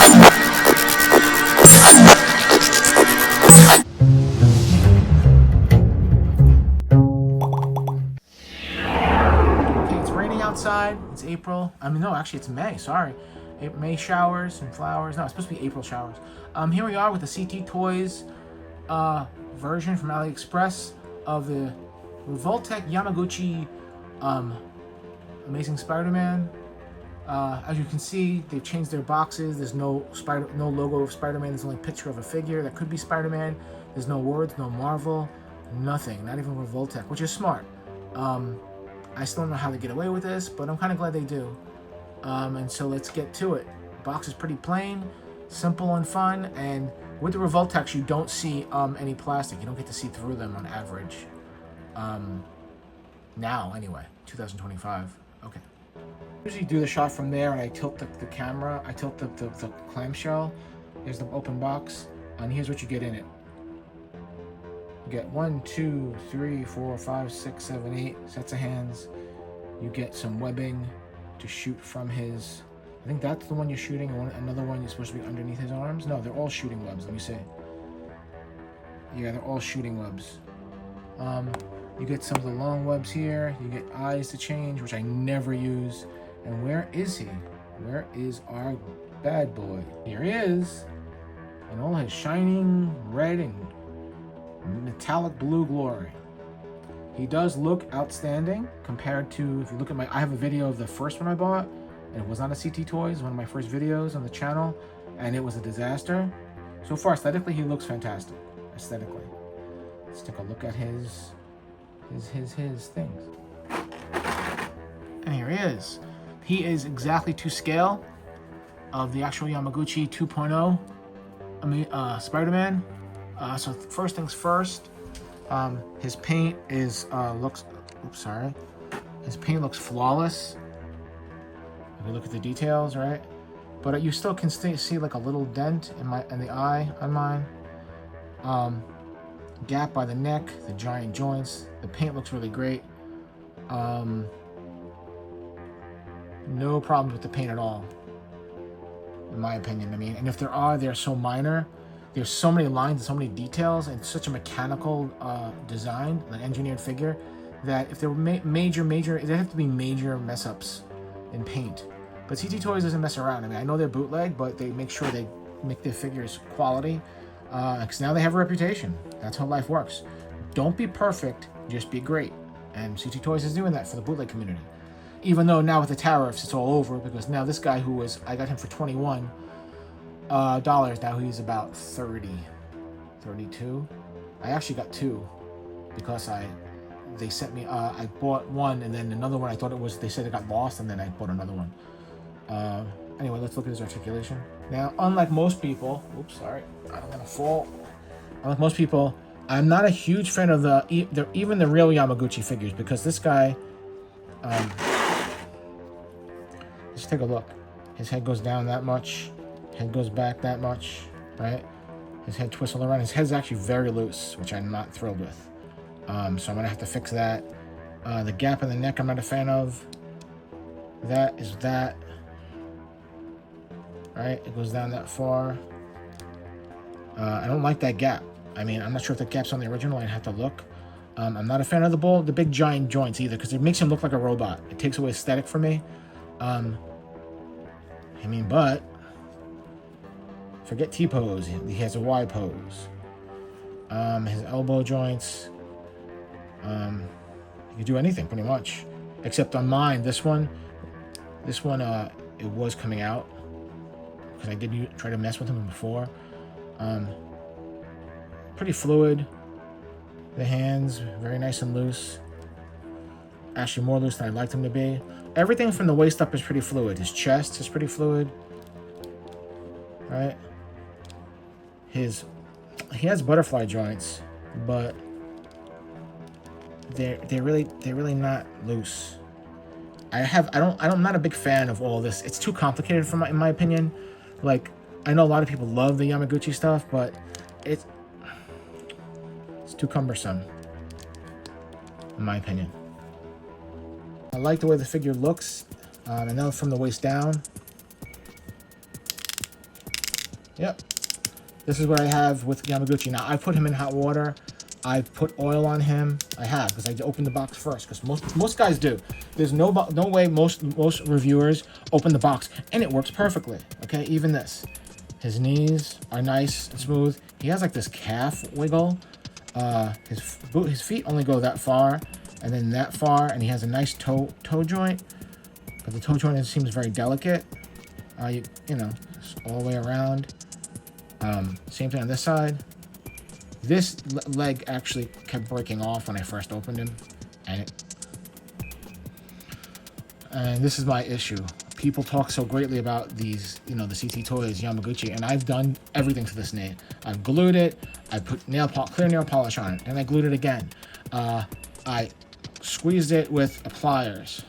It's raining outside. It's April. I mean, no, actually, it's May. Sorry. May showers and flowers. No, it's supposed to be April showers. Here we are with the CT Toys version from AliExpress of the Revoltech Yamaguchi Amazing Spider-Man. As you can see, they've changed their boxes. There's no logo of Spider-Man. There's only a picture of a figure that could be Spider-Man. There's no words, no Marvel, nothing. Not even Revoltech, which is smart. I still don't know how they get away with this, but I'm kind of glad they do. And so let's get to it. The box is pretty plain, simple and fun, and with the Revoltechs, you don't see any plastic. You don't get to see through them on average. Now, anyway, 2025. Okay. Usually do the shot from there, and I tilt the camera. I tilt the clamshell. Here's the open box, and here's what you get in it. You get 1, 2, 3, 4, 5, 6, 7, 8 sets of hands. You get some webbing to shoot from his. I think that's the one you're shooting. Another one is supposed to be underneath his arms. No, they're all shooting webs. Let me see. Yeah, they're all shooting webs. You get some of the long webs here. You get eyes to change, which I never use. And where is he? Where is our bad boy? Here he is, in all his shining red and metallic blue glory. He does look outstanding compared to, if you look at I have a video of the first one I bought, and it was on a CT Toys, one of my first videos on the channel, and it was a disaster. So far, aesthetically, he looks fantastic. Aesthetically. Let's take a look at his things. And here he is. He is exactly to scale of the actual Yamaguchi 2.0 Spider-Man. So first things first, his paint is his paint looks flawless. If you look at the details, right? But you still can see like a little dent in the eye on mine. Gap by the neck, the giant joints. The paint looks really great. No problems with the paint at all, in my opinion. I mean, and if there are, they're so minor. There's so many lines and so many details, and such a mechanical design, an engineered figure, that if there were major, there have to be major mess ups in paint. But CT Toys doesn't mess around. I mean, I know they're bootleg, but they make sure they make their figures quality, because now they have a reputation. That's how life works. Don't be perfect, just be great. And CT Toys is doing that for the bootleg community. Even though now with the tariffs, it's all over, because now this guy I got him for $21. Now he's about 30, 32. I actually got two because they sent me, I bought one, and then another one, they said it got lost, and then I bought another one. Anyway, let's look at his articulation. Now, unlike most people, oops, sorry, I don't want to fall. Unlike most people, I'm not a huge fan of even the real Yamaguchi figures, because this guy, let's take a look. His head goes down that much. Head goes back that much, right? His head twists all around. His head's actually very loose, which I'm not thrilled with. So I'm gonna have to fix that. The gap in the neck, I'm not a fan of. That is that. Right? It goes down that far. I don't like that gap. I mean, I'm not sure if the gap's on the original. I'd have to look. I'm not a fan of the big giant joints either, because it makes him look like a robot. It takes away aesthetic for me. But forget T-pose. He has a Y pose. His elbow joints. You can do anything pretty much, except on mine. This one, it was coming out because I did try to mess with him before. Pretty fluid. The hands very nice and loose. Actually, more loose than I'd like them to be. Everything from the waist up is pretty fluid. His chest is pretty fluid. Right? He has butterfly joints, but they're really not loose. I'm not a big fan of all this. It's too complicated in my opinion. Like, I know a lot of people love the Yamaguchi stuff, but it's too cumbersome, in my opinion. I like the way the figure looks, and now from the waist down. Yep. This is what I have with Yamaguchi. Now, I put him in hot water. I put oil on him. I have, because I opened the box first, because most guys do. There's no way most reviewers open the box, and it works perfectly. Okay, even this. His knees are nice and smooth. He has like this calf wiggle. His feet only go that far, and then that far, and he has a nice toe joint. But the toe joint seems very delicate. You know, all the way around. Same thing on this side. This leg actually kept breaking off when I first opened him, and this is my issue. People talk so greatly about these, you know, the CT Toys Yamaguchi, and I've done everything to this nail. I've glued it. I put clear nail polish on it, and I glued it again. I squeezed it with pliers,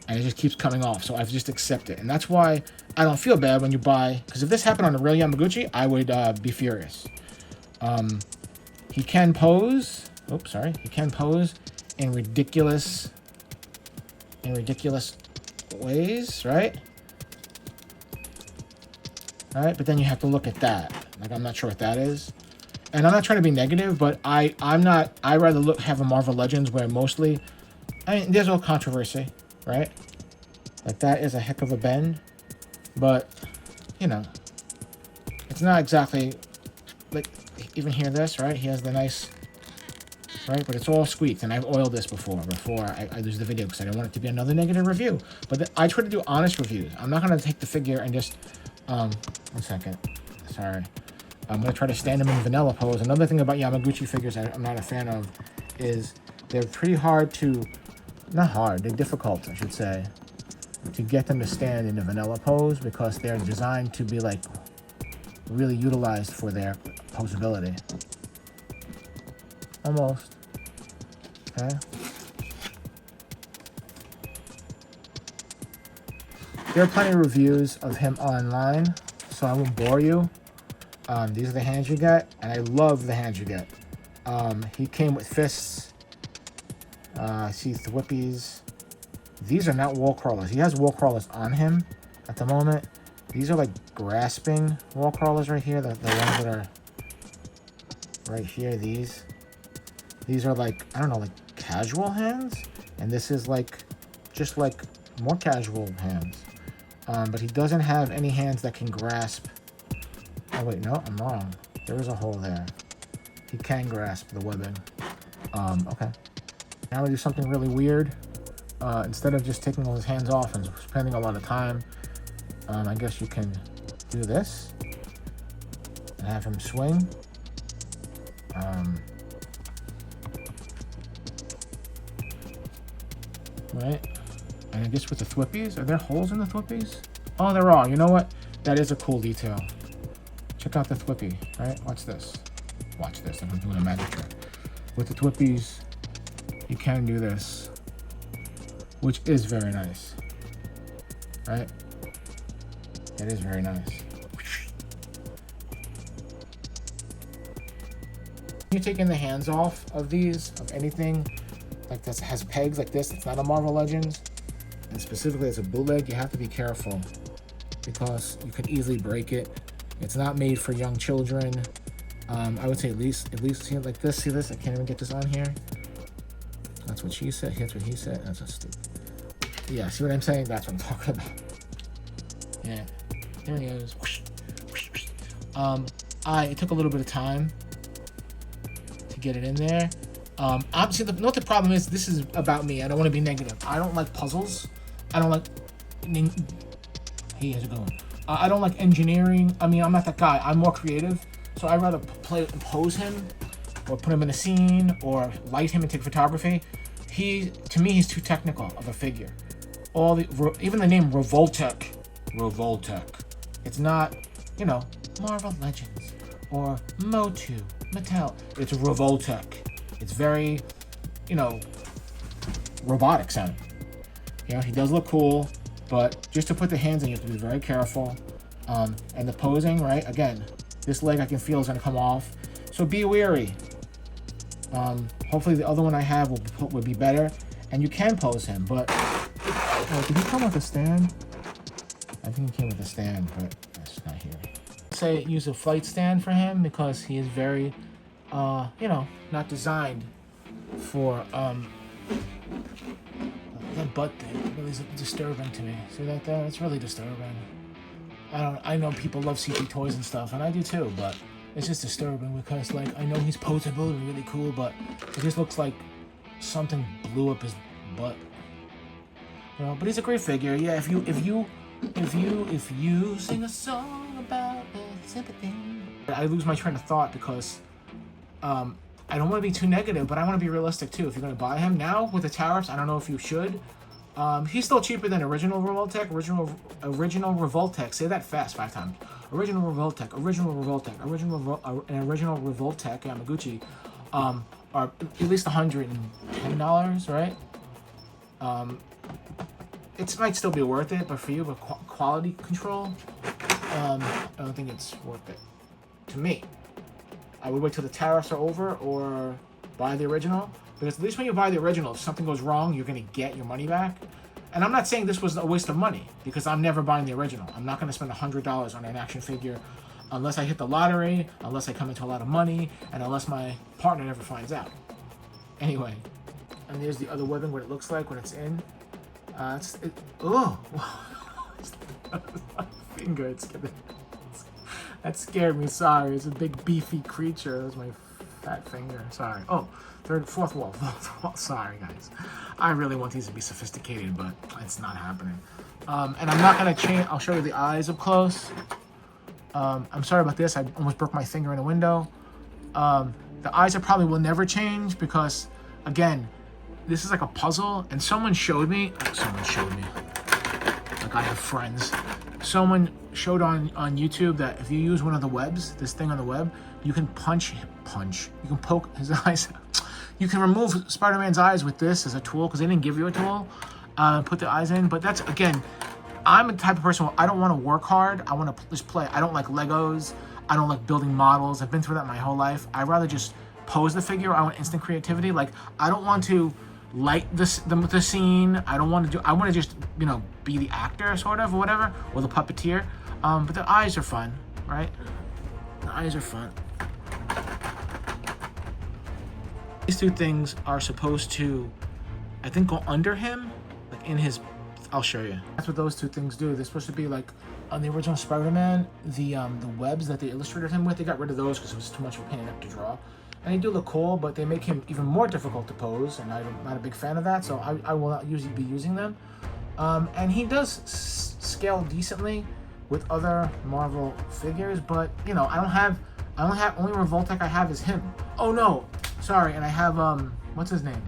and it just keeps coming off. So I've just accepted it, and that's why I don't feel bad when you buy. Because if this happened on a real Yamaguchi, I would be furious. He can pose. Oops, sorry. He can pose in ridiculous ways, right? All right, but then you have to look at that. Like, I'm not sure what that is. And I'm not trying to be negative, but I rather have a Marvel Legends where mostly, I mean, there's all controversy, right? Like, that is a heck of a bend, but, you know, it's not exactly, like, even hear this, right? He has the nice, right? But it's all squeaked, and I've oiled this before I lose the video, because I don't want it to be another negative review. But I try to do honest reviews. I'm not going to take the figure and just, 1 second, sorry. I'm going to try to stand them in vanilla pose. Another thing about Yamaguchi figures I'm not a fan of is they're pretty hard to, not hard, they're difficult, I should say, to get them to stand in the vanilla pose, because they're designed to be like really utilized for their posability. Almost. Okay. There are plenty of reviews of him online, so I won't bore you. These are the hands you get, and I love the hands you get. He came with fists. I see thwippies. These are not wall crawlers. He has wall crawlers on him at the moment. These are like grasping wall crawlers right here. The ones that are right here. These are like, I don't know, like casual hands. And this is like, just like more casual hands. But he doesn't have any hands that can grasp. Oh wait, no, I'm wrong. There is a hole there. He can grasp the webbing. Okay. Now we do something really weird. Instead of just taking all his hands off and spending a lot of time, I guess you can do this and have him swing. Right. And I guess with the thwippies, are there holes in the thwippies? Oh, there are. You know what? That is a cool detail. Check out the thwippy, right? Watch this. Watch this. I'm doing a magic trick. With the thwippies, you can do this, which is very nice, right? It is very nice. You're taking the hands off of these, of anything like this has pegs like this. It's not a Marvel Legends, and specifically it's a bootleg. You have to be careful because you could easily break it. It's not made for young children. I would say at least see it like this. See this? I can't even get this on here. That's what she said. That's what he said. That's just stupid. Yeah, see what I'm saying? That's what I'm talking about. Yeah, there he goes. It took a little bit of time to get it in there. Obviously, what the problem is, this is about me. I don't want to be negative. I don't like puzzles. I don't like. Hey, how's it going? I don't like engineering. I mean, I'm not that guy. I'm more creative. So I'd rather pose him, or put him in a scene, or light him and take photography. To me, he's too technical of a figure. Even the name Revoltech. It's not, you know, Marvel Legends or Motu, Mattel. It's Revoltech. It's very, you know, robotic sounding. You know, he does look cool, but just to put the hands in, you have to be very careful. And the posing, right? Again, this leg I can feel is going to come off. So be wary. Hopefully the other one I have will be better. And you can pose him, but... did he come with a stand? I think he came with a stand, but it's not here. say use a flight stand for him because he is very, you know, not designed for that butt thing. Really is disturbing to me. See that there? It's really disturbing. I know people love CG toys and stuff, and I do too, but it's just disturbing because, like, I know he's posable and really cool, but it just looks like something blew up his butt. You know, but he's a great figure. Yeah, if you sing a song about sympathy. I lose my train of thought because I don't want to be too negative, but I want to be realistic too. If you're gonna buy him now with the tariffs, I don't know if you should. He's still cheaper than original Revoltech. Original Revoltech. Say that fast 5 times. Original Revoltech. Original Revoltech. Original Revoltech Yamaguchi are at least $110, right? It might still be worth it, but for you, with quality control, I don't think it's worth it. To me, I would wait till the tariffs are over or buy the original. Because at least when you buy the original, if something goes wrong, you're going to get your money back. And I'm not saying this was a waste of money, because I'm never buying the original. I'm not going to spend $100 on an action figure unless I hit the lottery, unless I come into a lot of money, and unless my partner never finds out. Anyway, and there's the other webbing, what it looks like when it's in. Oh! My finger, that scared me, sorry. It's a big beefy creature. That was my fat finger, sorry. Oh, fourth wall, sorry guys. I really want these to be sophisticated, but it's not happening. And I'm not gonna change, I'll show you the eyes up close. I'm sorry about this, I almost broke my finger in a window. The eyes probably will never change because, again, this is like a puzzle, and someone showed me, like I have friends. Someone showed on YouTube that if you use one of the webs, this thing on the web, you can you can poke his eyes out. You can remove Spider-Man's eyes with this as a tool, because they didn't give you a tool. Put the eyes in, but that's, again, I'm the type of person where I don't want to work hard. I want to just play. I don't like Legos. I don't like building models. I've been through that my whole life. I'd rather just pose the figure. I want instant creativity. Like, I don't want to light the scene. I don't want to do, I want to just, you know, be the actor sort of, or whatever, or the puppeteer. But the eyes are fun, right? The eyes are fun. These two things are supposed to, I think, go under him, like in his, I'll show you. That's what those two things do. They're supposed to be like, on the original Spider-Man, the webs that they illustrated him with, they got rid of those because it was too much of a pain in the neck to draw. And they do look cool, but they make him even more difficult to pose, and I'm not a big fan of that, so I will not usually be using them. And he does scale decently with other Marvel figures, but, you know, I don't have, only Revoltech I have is him. Oh no, sorry, and I have, what's his name?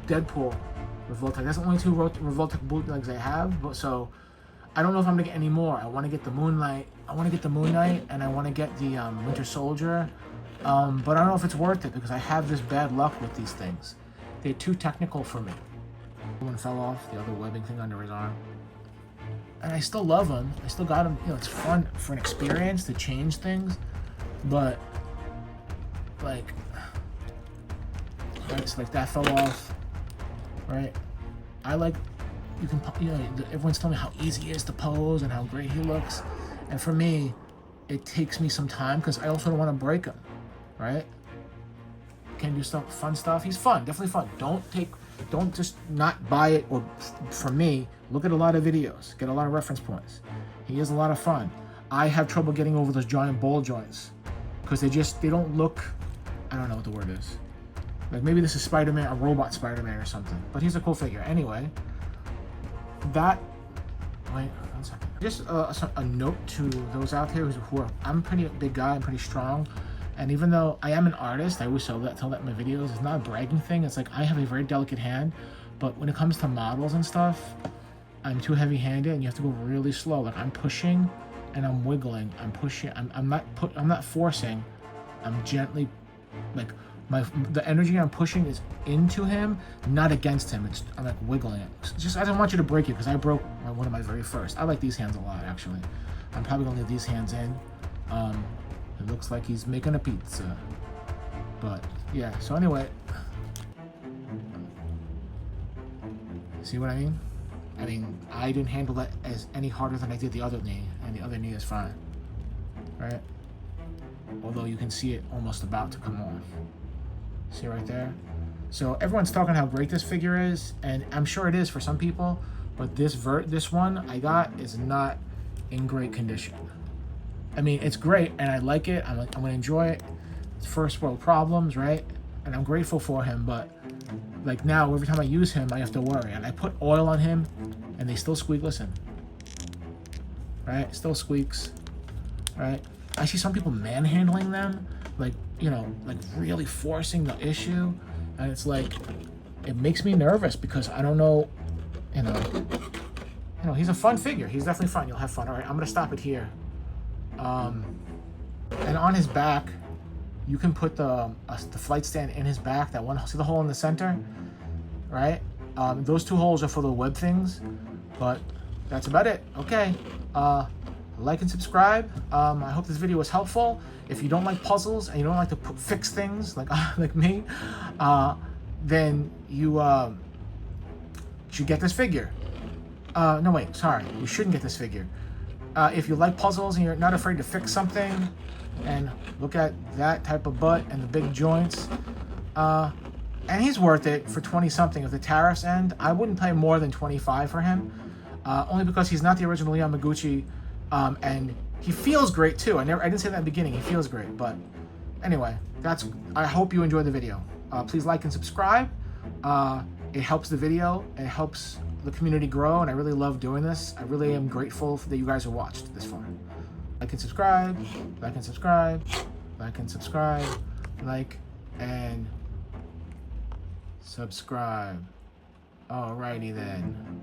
Deadpool Revoltech. That's the only two Revoltech bootlegs I have, but so, I don't know if I'm gonna get any more. I want to get the Moon Knight, and I want to get the Winter Soldier. But I don't know if it's worth it because I have this bad luck with these things. They're too technical for me. One fell off, the other webbing thing under his arm. And I still love him. I still got him. You know, it's fun for an experience to change things. But, like, right, so like that fell off, right? I like, you can, you know, everyone's telling me how easy it is to pose and how great he looks. And for me, it takes me some time because I also don't want to break him. Right? Can do stuff, fun stuff. He's fun, definitely fun. Don't just not buy it, or for me, look at a lot of videos, get a lot of reference points. He is a lot of fun. I have trouble getting over those giant ball joints because they don't look, I don't know what the word is. Like maybe this is Spider-Man, a robot Spider-Man or something, but he's a cool figure. Anyway, wait, 1 second. Just a note to those out there who are, I'm a pretty big guy, I'm pretty strong. And even though I am an artist, I always tell that in my videos, it's not a bragging thing. It's like I have a very delicate hand, but when it comes to models and stuff, I'm too heavy-handed and you have to go really slow. Like I'm pushing and I'm wiggling. I'm pushing. I'm not forcing. I'm gently, like the energy I'm pushing is into him, not against him. I'm like wiggling it. It's just I don't want you to break it because I broke one of my very first. I like these hands a lot actually. I'm probably gonna leave these hands in. It looks like he's making a pizza. But, yeah, so anyway. See what I mean? I didn't handle that as any harder than I did the other knee, and the other knee is fine. right? Although you can see it almost about to come off. See right there? So everyone's talking how great this figure is, and I'm sure it is for some people, but this one I got is not in great condition. I mean, it's great, and I like it. I'm gonna enjoy it. It's first world problems, right? And I'm grateful for him, but like now, every time I use him, I have to worry. And I put oil on him, and they still squeak. Listen, right? Still squeaks, right? I see some people manhandling them, like, you know, like really forcing the issue, and it's like, it makes me nervous because I don't know, you know, he's a fun figure. He's definitely fun. You'll have fun. All right, I'm gonna stop it here. And on his back, you can put the flight stand in his back. That one, see the hole in the center, right? Those 2 holes are for the web things, but that's about it. Okay. Like and subscribe. I hope this video was helpful. If you don't like puzzles and you don't like to fix things like like me, then you should get this figure. No, wait, sorry. You shouldn't get this figure. If you like puzzles and you're not afraid to fix something, and look at that type of butt and the big joints, and he's worth it for 20 something. If the tariffs end, I wouldn't pay more than 25 for him, only because he's not the original Yamaguchi, and he feels great too. I didn't say that in the beginning. He feels great, but anyway, I hope you enjoyed the video. Please like and subscribe. It helps the video, and it helps the community grow, and I really love doing this. I really am grateful that you guys have watched this far. Like and subscribe, like and subscribe, like and subscribe, like and subscribe. Alrighty then.